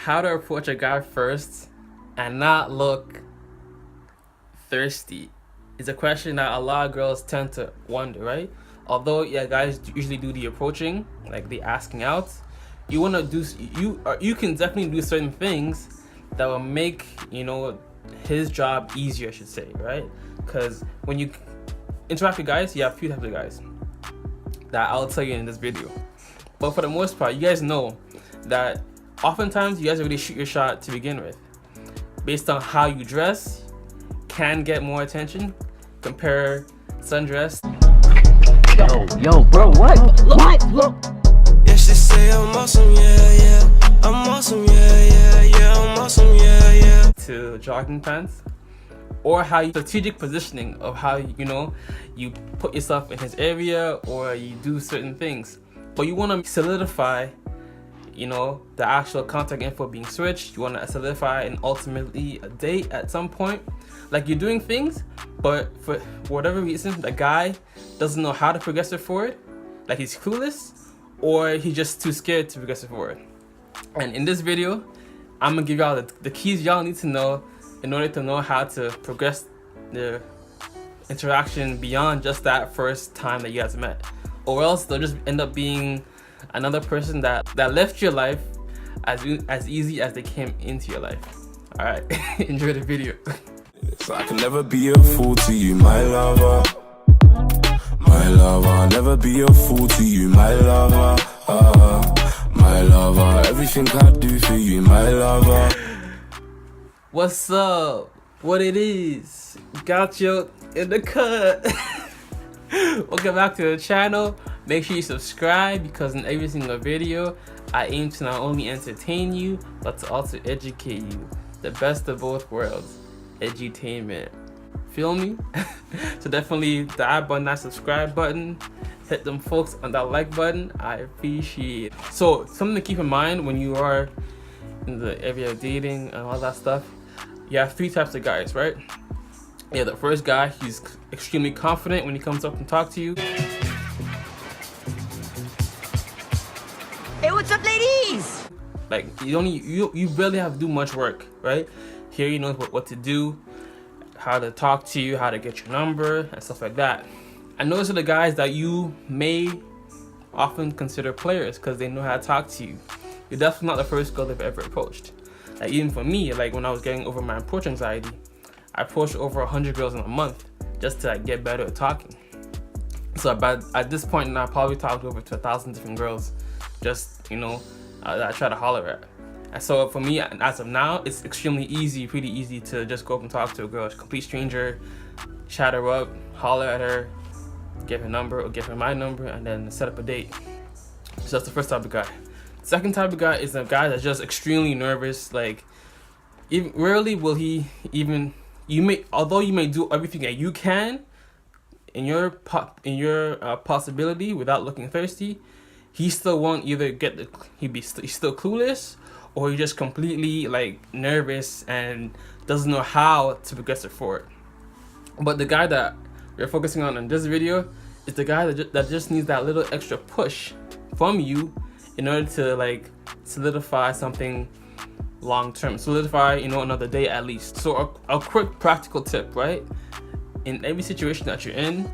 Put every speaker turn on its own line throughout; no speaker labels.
how to approach a guy first and not look thirsty is a question that a lot of girls tend to wonder, right? Although yeah, guys usually do the approaching, like the asking out. You want to do you can definitely do certain things that will make, you know, his job easier, I should say, right? Because when you interact with guys, you have a few types of guys that I'll tell you in this video. But for the most part, you guys know that oftentimes you guys already shoot your shot to begin with. Based on how you dress, can get more attention. Compare sundress.
Yo, bro, what? Look.
Yeah, she say I'm awesome, yeah. I'm awesome, yeah. I'm awesome, yeah.
To jogging pants. Or how you strategic positioning of how, you know, you put yourself in his area or you do certain things. But you want to solidify, you know, the actual contact info being switched. You want to solidify and ultimately a date at some point. Like you're doing things, but for whatever reason, the guy doesn't know how to progress it forward. Like he's clueless or he's just too scared to progress it forward. And in this video, I'm gonna give y'all the keys y'all need to know in order to know how to progress the interaction beyond just that first time that you guys met. Or else they'll just end up being another person that left your life as easy as they came into your life. All right, enjoy the video.
So I can never be a fool to you, my lover. My lover, never be a fool to you, my lover. My lover, everything I do for you, my lover.
What's up? What it is? Got you in the cut. Welcome back to the channel. Make sure you subscribe because in every single video I aim to not only entertain you but to also educate you. The best of both worlds. Edutainment. Feel me? So definitely that button, that subscribe button, hit them folks on that like button. I appreciate it. So something to keep in mind when you are in the area of dating and all that stuff, you have three types of guys, right? Yeah, the first guy, he's extremely confident when he comes up and talk to you.
Hey, what's up, ladies?
Like you barely have to do much work, right? Here he knows what to do, how to talk to you, how to get your number and stuff like that. And those are the guys that you may often consider players because they know how to talk to you. You're definitely not the first girl they've ever approached. Like even for me, like when I was getting over my approach anxiety, I approached over 100 girls in a month just to like, get better at talking. So at this point now, I probably talked over to 1,000 different girls, just, you know, that I try to holler at. And so for me, as of now, it's extremely easy, pretty easy to just go up and talk to a girl, a complete stranger, chat her up, holler at her, give her number or give her my number, and then set up a date. So that's the first type of guy. Second type of guy is a guy that's just extremely nervous. Like, rarely will he even, although you may do everything that you can in your possibility without looking thirsty, he still won't either get he's still clueless, or he's just completely like nervous and doesn't know how to progress it forward. But the guy that we're focusing on in this video is the guy that just needs that little extra push from you in order to like solidify something long term, solidify, you know, another day at least. So a quick practical tip, right? In every situation that you're in,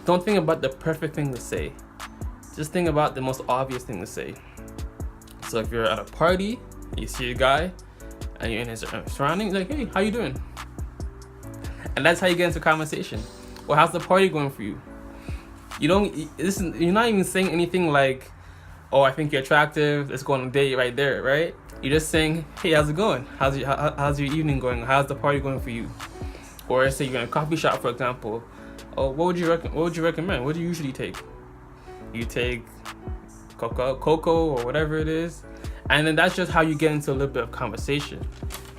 don't think about the perfect thing to say. Just think about the most obvious thing to say. So if you're at a party, you see a guy, and you're in his surroundings, like, hey, how you doing? And that's how you get into conversation. Well, how's the party going for you? You're not even saying anything like, oh, I think you're attractive, let's go on a date right there, right? You're just saying, hey, how's it going? How's your evening going? How's the party going for you? Or say you're in a coffee shop, for example. Oh, what would you recommend? What do you usually take? You take cocoa or whatever it is, and then that's just how you get into a little bit of conversation,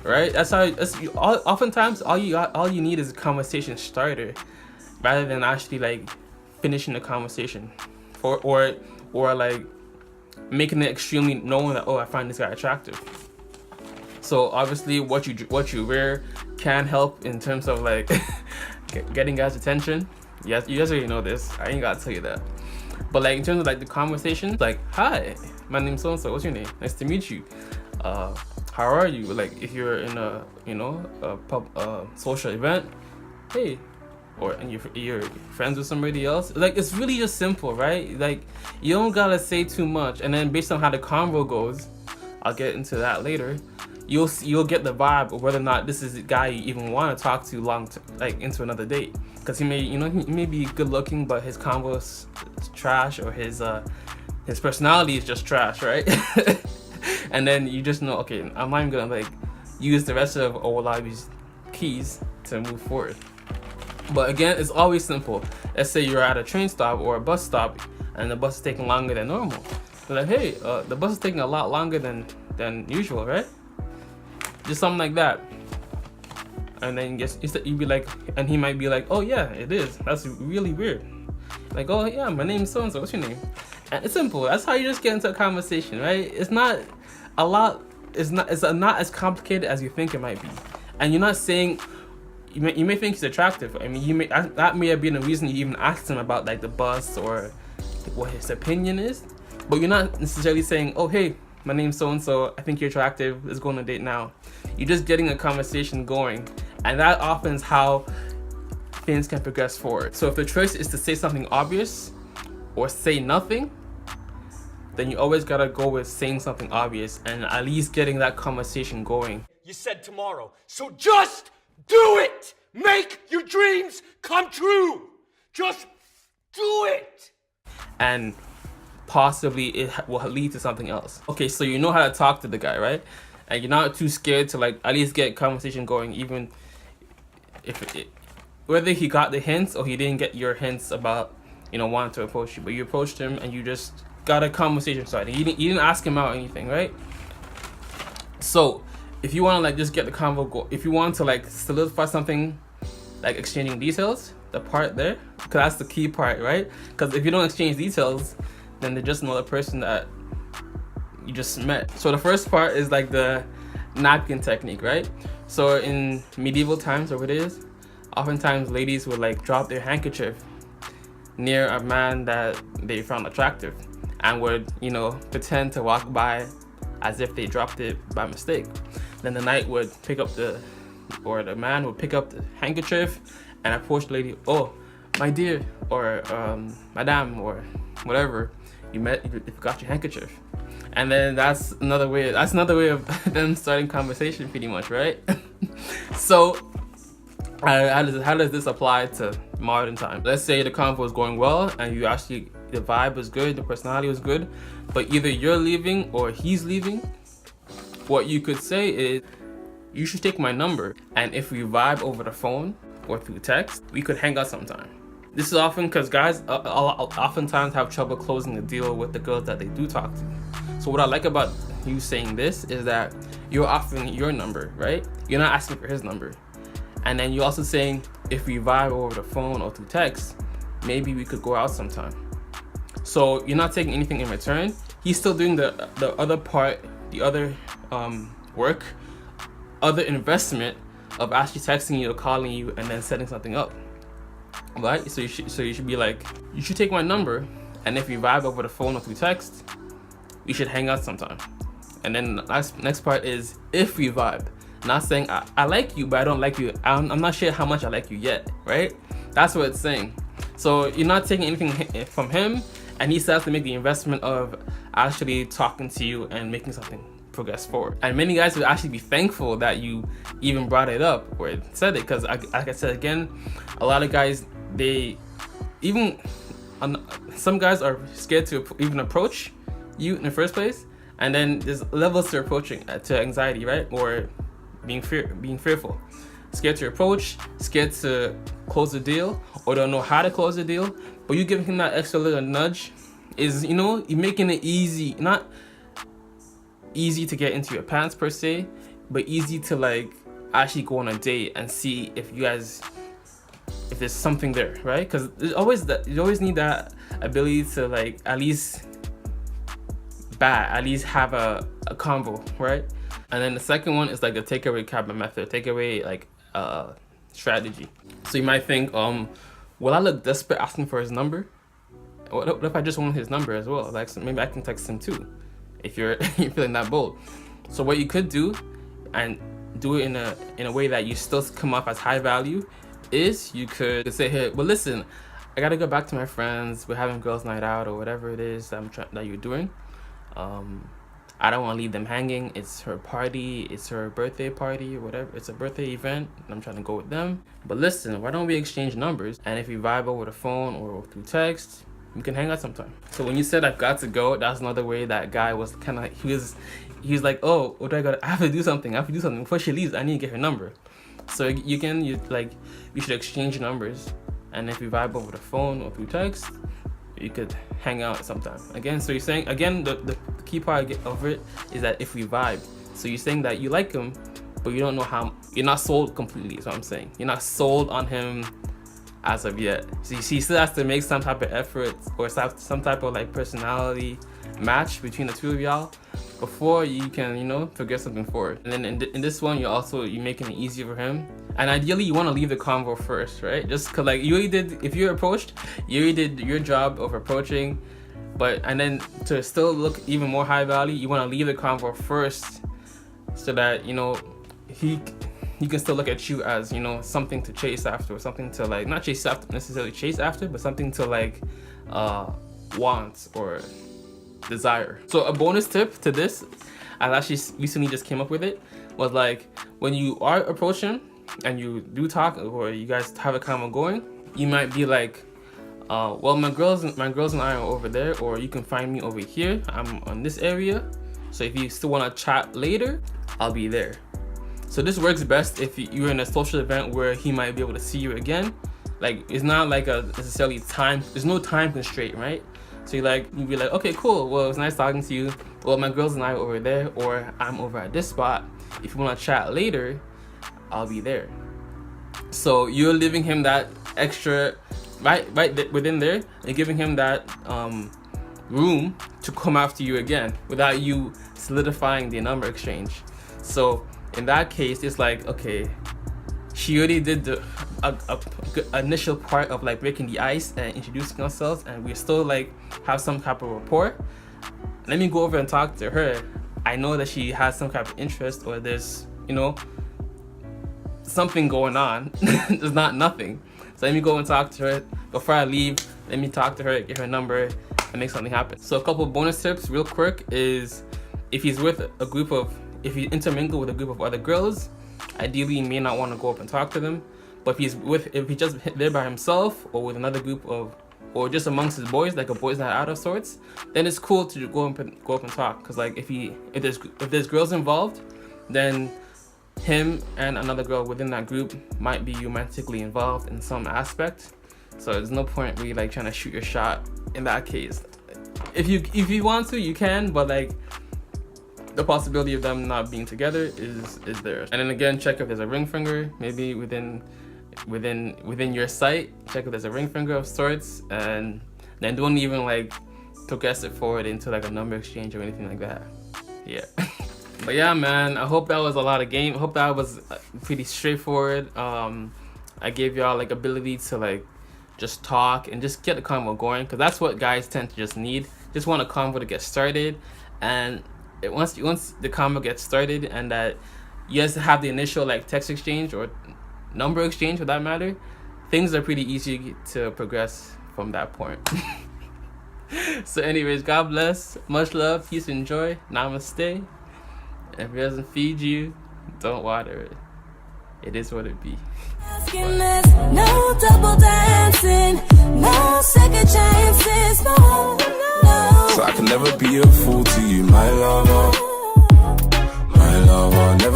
right? Oftentimes all you need is a conversation starter, rather than actually like finishing the conversation, or like making it extremely known that, oh, I find this guy attractive. So obviously what you wear can help in terms of like getting guys' attention. Yes, you guys already know this. I ain't gotta tell you that. But like in terms of like the conversation, like, hi, my name's so-and-so, what's your name? Nice to meet you. how are you? Like if you're in a social event, hey, and you're friends with somebody else. Like it's really just simple, right? Like you don't gotta say too much, and then based on how the convo goes, I'll get into that later. You'll get the vibe of whether or not this is the guy you even want to talk to like into another date. Because he may be good looking, but his convo is trash, or his personality is just trash, right? And then you just know, okay, I'm not even gonna like use the rest of Owolabby's keys to move forward. But again, it's always simple. Let's say you're at a train stop or a bus stop, and the bus is taking longer than normal. You're like, hey, the bus is taking a lot longer than usual, right? Just something like that. And then you'd be like, and he might be like, oh yeah, it is. That's really weird. Like, oh yeah, my name's so and so. What's your name? And it's simple. That's how you just get into a conversation, right? It's not a lot. It's not as complicated as you think it might be. And you're not saying. You may think he's attractive. I mean, that may have been the reason you even asked him about like the bus or what his opinion is. But you're not necessarily saying, oh hey, my name's so and so. I think you're attractive. Let's go on a date now. You're just getting a conversation going, and that often is how things can progress forward. So if the choice is to say something obvious or say nothing, then you always gotta go with saying something obvious and at least getting that conversation going.
You said tomorrow, so just do it! Make your dreams come true! Just do it!
And possibly it will lead to something else. Okay, so you know how to talk to the guy, right? And you're not too scared to like at least get conversation going, even if whether he got the hints or he didn't get your hints about wanting to approach you, but you approached him and you just got a conversation started. You didn't ask him out or anything, right? So if you want to like just get the convo go, if you want to like solidify something, like exchanging details, the part there, because that's the key part, right? Because if you don't exchange details, then they're just another person that you just met. So the first part is like the napkin technique, right? So in medieval times, or what it is, oftentimes ladies would like drop their handkerchief near a man that they found attractive, and would pretend to walk by as if they dropped it by mistake. Then the man would pick up the handkerchief and approach the lady. Oh, my dear, or madame, or whatever, you forgot your handkerchief. And then that's another way of them starting conversation, pretty much, right? So how does this apply to modern time? Let's say the convo is going well and the vibe was good, the personality was good, but either you're leaving or he's leaving. What you could say is, you should take my number, and if we vibe over the phone or through text, we could hang out sometime. This is often because guys oftentimes have trouble closing the deal with the girls that they do talk to. So what I like about you saying this is that you're offering your number, right? You're not asking for his number. And then you're also saying, if we vibe over the phone or through text, maybe we could go out sometime. So you're not taking anything in return. He's still doing the other part, the other work, other investment of actually texting you or calling you and then setting something up, right? So you should be like, you should take my number, and if we vibe over the phone or through text, we should hang out sometime. And then the next part is, if we vibe. Not saying I like you, but I don't like you. I'm not sure how much I like you yet, right? That's what it's saying. So you're not taking anything from him, and he still has to make the investment of actually talking to you and making something progress forward. And many guys would actually be thankful that you even brought it up or said it, because like I said again, a lot of guys, some guys are scared to even approach you in the first place, and then there's levels to approaching, to anxiety, right? Or being fearful, scared to approach, scared to close the deal, or don't know how to close the deal. But you giving him that extra little nudge is, you're making it easy, not easy to get into your pants per se, but easy to like actually go on a date and see if there's something there, right? Because you always need that ability to like at least have a convo, right? And then the second one is like the takeaway cabin method, takeaway like strategy. So you might think, will I look desperate asking for his number? What if I just want his number as well? Like, so maybe I can text him too, if you're feeling that bold. So what you could do, and do it in a way that you still come up as high value, is you could say, hey, well listen, I gotta go back to my friends, we're having girls night out or whatever it is that you're doing. I don't want to leave them hanging. It's her party, it's her birthday party or whatever, it's a birthday event and I'm trying to go with them. But listen, why don't we exchange numbers, and if we vibe over the phone or through text, we can hang out sometime. So when you said I've got to go, that's another way that guy was kind of, he was like, oh, what do I have to do something before she leaves. I need to get her number. So you should exchange numbers, and if you vibe over the phone or through text, you could hang out sometime. Again, so you're saying, again, the key part of it is that if we vibe. So you're saying that you like him, but you don't know how, you're not sold completely, is what I'm saying. You're not sold on him as of yet. So he still has to make some type of effort or some type of like personality match between the two of y'all before you can, you know, progress something forward. And then in this one, you're making it easier for him. And ideally, you want to leave the convo first, right? Just cause like you already did, if you're approached, you already did your job of approaching, and then to still look even more high value, you want to leave the convo first, so that, you know, he can still look at you as, you know, something to chase after, or something to like, not necessarily chase after, but something to like want or desire. So a bonus tip to this, I actually recently just came up with it, was like, when you are approaching and you do talk, or you guys have a convo going, you might be like, well, my girls and I are over there, or you can find me over here, I'm on this area, so if you still want to chat later, I'll be there. So this works best if you're in a social event where he might be able to see you again. Like, it's not like a necessarily time, there's no time constraint, right? So you'd be like, okay, cool, well, it was nice talking to you, well, my girls and I are over there, or I'm over at this spot, if you want to chat later, I'll be there. So you're leaving him that extra, right within there, and giving him that room to come after you again without you solidifying the number exchange. So in that case, it's like, okay, she already did the initial part of like breaking the ice and introducing ourselves, and we still like have some type of rapport. Let me go over and talk to her. I know that she has some type of interest, or there's, you know, something going on. There's not nothing. So let me go and talk to her before I leave. Let me talk to her, get her number, and make something happen. So a couple of bonus tips real quick is, if he's with a group of, if you intermingle with a group of other girls, ideally you may not want to go up and talk to them. But if he's just there by himself, or with another group of, or just amongst his boys, like a boys night out of sorts, then it's cool to go up and talk. Cause like if there's girls involved, then him and another girl within that group might be romantically involved in some aspect. So there's no point really like trying to shoot your shot in that case. If you want to, you can, but like the possibility of them not being together is there. And then again, check if there's a ring finger, maybe within your sight. Check if there's a ring finger of sorts, and then don't even like progress it forward into like a number exchange or anything like that. Yeah. But yeah, man, I hope that was a lot of game. I hope that was pretty straightforward. I gave y'all like ability to like just talk and just get the convo going, because that's what guys tend to just need. Just want a convo to get started, and once the convo gets started, and that you guys have the initial like text exchange or number exchange for that matter, things are pretty easy to progress from that point. So anyways, God bless, much love, peace and joy, namaste. If it doesn't feed you, don't water it. It is what it be.
No double dancing, no second chances, no.
So I can never be a fool to you, my lover. My lover, never.